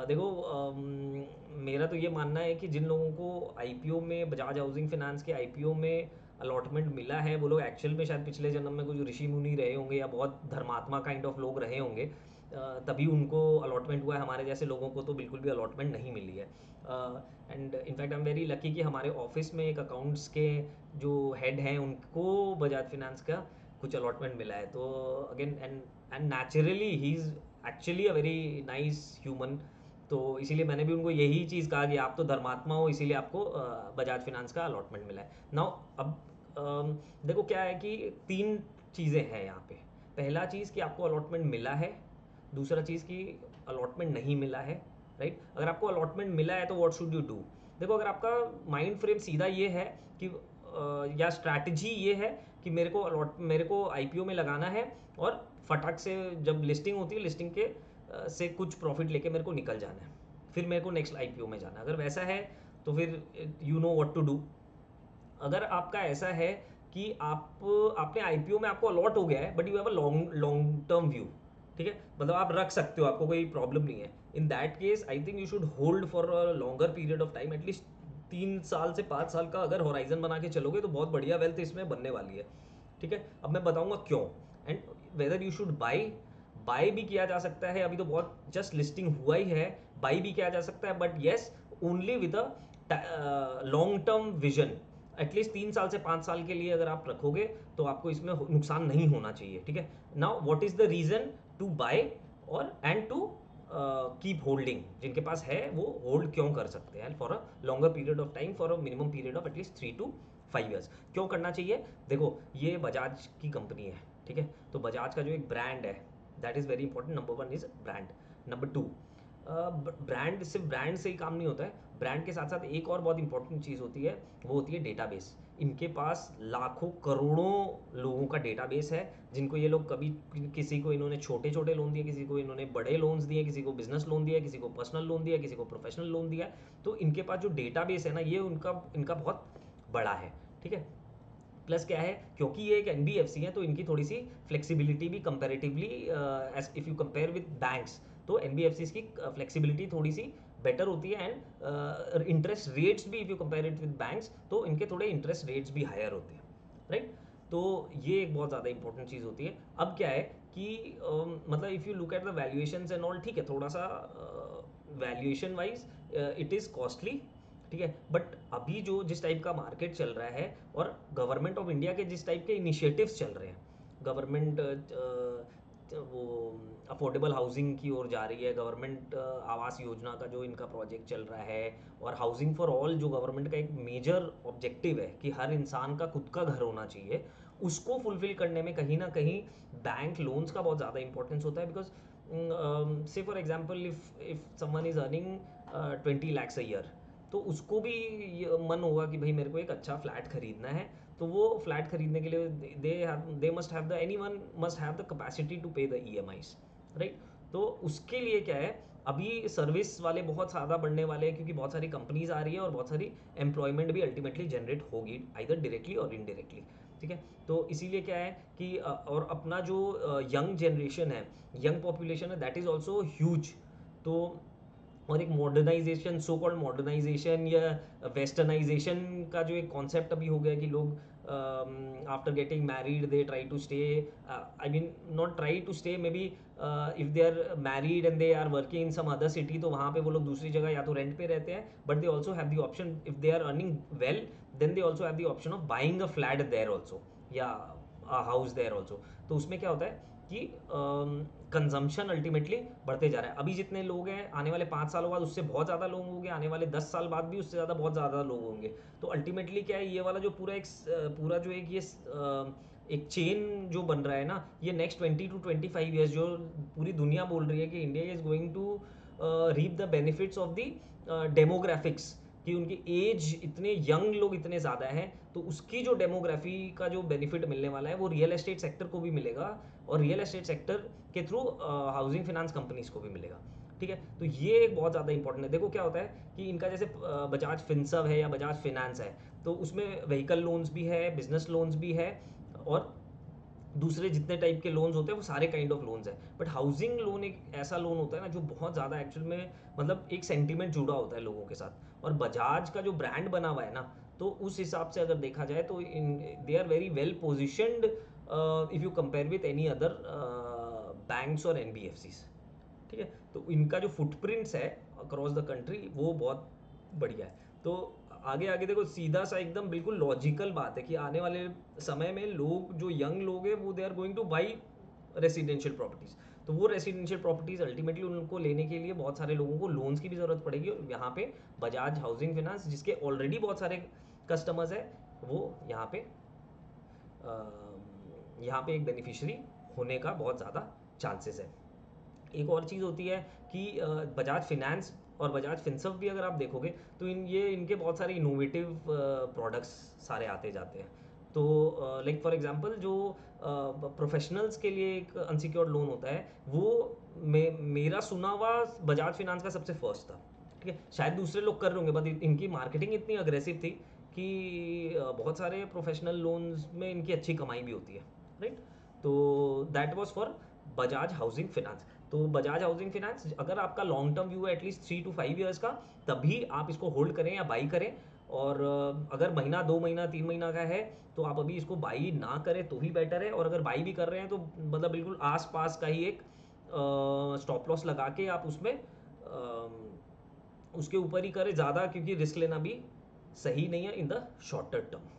देखो, मेरा तो ये मानना है कि जिन लोगों को आईपीओ में, बजाज हाउसिंग फाइनेंस के आईपीओ में अलॉटमेंट मिला है, वो लोग एक्चुअल में शायद पिछले जन्म में कोई ऋषि मुनि रहे होंगे या बहुत धर्मात्मा काइंड ऑफ लोग रहे होंगे, तभी उनको अलॉटमेंट हुआ है। हमारे जैसे लोगों को तो बिल्कुल भी अलॉटमेंट नहीं मिली है। And in fact I am very lucky कि हमारे ऑफिस में एक अकाउंट्स के जो हेड हैं उनको बजाज फाइनेंस का कुछ अलॉटमेंट मिला है। तो again, and naturally he is actually a very nice human. तो इसीलिए मैंने भी उनको यही चीज़ कहा कि आप तो धर्मात्मा हो, इसीलिए आपको बजाज फाइनेंस का अलॉटमेंट मिला है। नाउ अब देखो क्या है कि तीन चीज़ें हैं यहाँ पे। पहला चीज़ कि आपको अलॉटमेंट मिला है, दूसरा चीज़ कि अलॉटमेंट नहीं मिला है, राइट। अगर आपको अलॉटमेंट मिला है तो व्हाट शुड यू डू। देखो, अगर आपका माइंड फ्रेम सीधा ये है कि या स्ट्रैटेजी ये है कि मेरे को आईपीओ में लगाना है और फटाक से जब लिस्टिंग होती है, लिस्टिंग के से कुछ प्रॉफिट लेके मेरे को निकल जाना है, फिर मेरे को नेक्स्ट आईपीओ में जाना है, अगर वैसा है तो फिर you know what to do. अगर आपका ऐसा है कि आपने आईपीओ में आपको अलॉट हो गया है but you have a long long term view, ठीक है, मतलब आप रख सकते हो, आपको कोई प्रॉब्लम नहीं है, in that case I think you should hold for a longer period of time, at least 3 साल से 5 साल का अगर होराइजन बना के चलोगे तो बहुत बढ़िया वेल्थ इसमें बनने वाली है। ठीक है, अब मैं बताऊंगा क्यों and whether you should buy भी किया जा सकता है, अभी तो बहुत जस्ट लिस्टिंग हुआ ही है, बाय भी किया जा सकता है, but yes, only with a long term vision. At least 3 साल से 5 साल के लिए अगर आप रखोगे तो आपको इसमें नुकसान नहीं होना चाहिए। ठीक है, now what is the reason to buy और एंड टू कीप होल्डिंग। जिनके पास है वो होल्ड क्यों कर सकते हैं for a longer period of time, for a minimum period of at least 3 to 5 years। क्यों करना चाहिए? देखो, ये बजाज की कंपनी है, ठीक है, तो बजाज का जो एक ब्रांड है, that is very important. Number 1 is brand. Number 2, brand, सिर्फ ब्रांड से ही काम नहीं होता है, ब्रांड के साथ साथ एक और बहुत इंपॉर्टेंट चीज़ होती है, वो होती है डेटाबेस। इनके पास लाखों करोड़ों लोगों का डेटाबेस है, जिनको ये लोग कभी, किसी को इन्होंने छोटे छोटे लोन दिए, किसी को इन्होंने बड़े लोन्स दिए, किसी को बिजनेस लोन दिया, किसी को पर्सनल लोन दिया, किसी को प्रोफेशनल लोन दिया। तो इनके पास जो डेटाबेस है ना, ये उनका इनका बहुत बड़ा है। ठीक है, प्लस क्या है, क्योंकि ये एक एनबीएफसी है तो इनकी थोड़ी सी फ्लेक्सिबिलिटी भी comparatively, as if you compare with banks, तो एनबीएफसी की फ्लेक्सिबिलिटी थोड़ी सी बेटर होती है। एंड इंटरेस्ट रेट्स भी, if you compare it with banks, तो इनके थोड़े इंटरेस्ट रेट्स भी हायर होते हैं, राइट। तो ये एक बहुत ज़्यादा इंपॉर्टेंट चीज़ होती है। अब क्या है कि मतलब if you look at the valuations and all, ठीक है, थोड़ा सा valuation wise it is costly, ठीक है, बट अभी जो जिस टाइप का मार्केट चल रहा है और गवर्नमेंट ऑफ इंडिया के जिस टाइप के इनिशिएटिव्स चल रहे हैं, गवर्नमेंट वो अफोर्डेबल हाउसिंग की ओर जा रही है, गवर्नमेंट आवास योजना का जो इनका प्रोजेक्ट चल रहा है, और हाउसिंग फॉर ऑल जो गवर्नमेंट का एक मेजर ऑब्जेक्टिव है कि हर इंसान का खुद का घर होना चाहिए, उसको फुलफिल करने में कहीं ना कहीं बैंक लोन्स का बहुत ज़्यादा इंपॉर्टेंस होता है। बिकॉज से for example, if someone is earning 20 lakhs a year, तो उसको भी ये मन होगा कि भाई मेरे को एक अच्छा फ्लैट खरीदना है, तो वो फ्लैट खरीदने के लिए they must have the, any one must have the capacity to pay the EMIs, right. तो उसके लिए क्या है, अभी सर्विस वाले बहुत ज़्यादा बढ़ने वाले हैं, क्योंकि बहुत सारी कंपनीज आ रही है और बहुत सारी एम्प्लॉयमेंट भी अल्टीमेटली जनरेट होगी, आइदर डायरेक्टली और इनडायरेक्टली। ठीक है, तो इसीलिए क्या है कि और अपना जो यंग जनरेशन है, यंग पॉपुलेशन है, दैट इज़ ऑल्सो ह्यूज। तो और एक मॉडर्नाइजेशन, सो कॉल्ड मॉडर्नाइजेशन या वेस्टर्नाइजेशन का जो एक कॉन्सेप्ट अभी हो गया कि लोग after getting married they try to stay, I mean not try to stay, maybe if they are married and they are working in some other city, तो वहाँ पे वो लोग दूसरी जगह या तो रेंट पे रहते हैं, but they also have the option, if they are earning well, then they also have the option of buying a flat there also, या हाउस देयर ऑल्सो। तो उसमें क्या होता है कि कंजम्पशन अल्टीमेटली बढ़ते जा रहा है। अभी जितने लोग हैं, आने वाले 5 सालों बाद उससे बहुत ज़्यादा लोग होंगे, आने वाले 10 साल बाद भी उससे ज़्यादा बहुत ज़्यादा लोग होंगे। तो अल्टीमेटली क्या है, ये वाला जो पूरा जो एक ये एक चेन जो बन रहा है ना, ये नेक्स्ट 20 to 25 ईयर्स, जो पूरी दुनिया बोल रही है कि India is going to reap the benefits of the demographics, कि उनकी एज, इतने यंग लोग इतने ज़्यादा हैं, तो उसकी जो डेमोग्राफी का जो बेनिफिट मिलने वाला है वो रियल एस्टेट सेक्टर को भी मिलेगा, और रियल एस्टेट सेक्टर के थ्रू हाउसिंग फाइनेंस कंपनीज को भी मिलेगा। ठीक है, तो ये एक बहुत ज़्यादा इंपॉर्टेंट है। देखो क्या होता है कि इनका जैसे बजाज फिनसर्व है या बजाज फिनेंस है, तो उसमें व्हीकल लोन्स भी है, बिजनेस लोन्स भी है, और दूसरे जितने टाइप के लोन्स होते हैं वो सारे काइंड ऑफ लोन्स है, बट हाउसिंग लोन एक ऐसा लोन होता है ना जो बहुत ज़्यादा एक्चुअल में मतलब एक सेंटिमेंट जुड़ा होता है लोगों के साथ, और बजाज का जो ब्रांड बना हुआ है ना, तो उस हिसाब से अगर देखा जाए तो इन they are very well positioned if you compare with any other banks और एनबीएफसीज। ठीक है, तो इनका जो फुटप्रिंट्स है अक्रॉस द कंट्री वो बहुत बढ़िया है। तो आगे आगे देखो, सीधा सा एकदम बिल्कुल लॉजिकल बात है कि आने वाले समय में लोग, जो यंग लोग हैं, वो they are going to buy residential properties. तो वो रेसिडेंशियल प्रॉपर्टीज़ अल्टीमेटली उनको लेने के लिए बहुत सारे लोगों को लोन्स की भी ज़रूरत पड़ेगी, और यहाँ पे बजाज हाउसिंग फाइनेंस जिसके ऑलरेडी बहुत सारे कस्टमर्स हैं, वो यहाँ पे एक बेनिफिशियरी होने का बहुत ज़्यादा चांसेस है। एक और चीज़ होती है कि बजाज फिनेंस और बजाज फिनसर्व भी अगर आप देखोगे तो इनके बहुत सारे इनोवेटिव प्रोडक्ट्स सारे आते जाते हैं। तो लाइक फॉर एग्जांपल जो प्रोफेशनल्स के लिए एक अनसिक्योर्ड लोन होता है, वो मेरा सुना हुआ बजाज फिनेंस का सबसे फर्स्ट था। ठीक है, शायद दूसरे लोग कर रहे होंगे, बट इनकी मार्केटिंग इतनी अग्रेसिव थी कि बहुत सारे प्रोफेशनल लोन्स में इनकी अच्छी कमाई भी होती है, राइट। तो that was for Bajaj housing finance. तो बजाज हाउसिंग फाइनेंस अगर आपका लॉन्ग टर्म व्यू है एटलीस्ट 3 to 5 ईयर्स का, तभी आप इसको होल्ड करें या बाई करें। और अगर महीना 2 महीना 3 महीना का है तो आप अभी इसको बाई ना करें तो ही बेटर है, और अगर बाई भी कर रहे हैं तो मतलब बिल्कुल आस पास का ही एक स्टॉप लॉस लगा के आप उसमें उसके ऊपर ही करें ज़्यादा, क्योंकि रिस्क लेना भी सही नहीं है इन द शॉर्टर टर्म।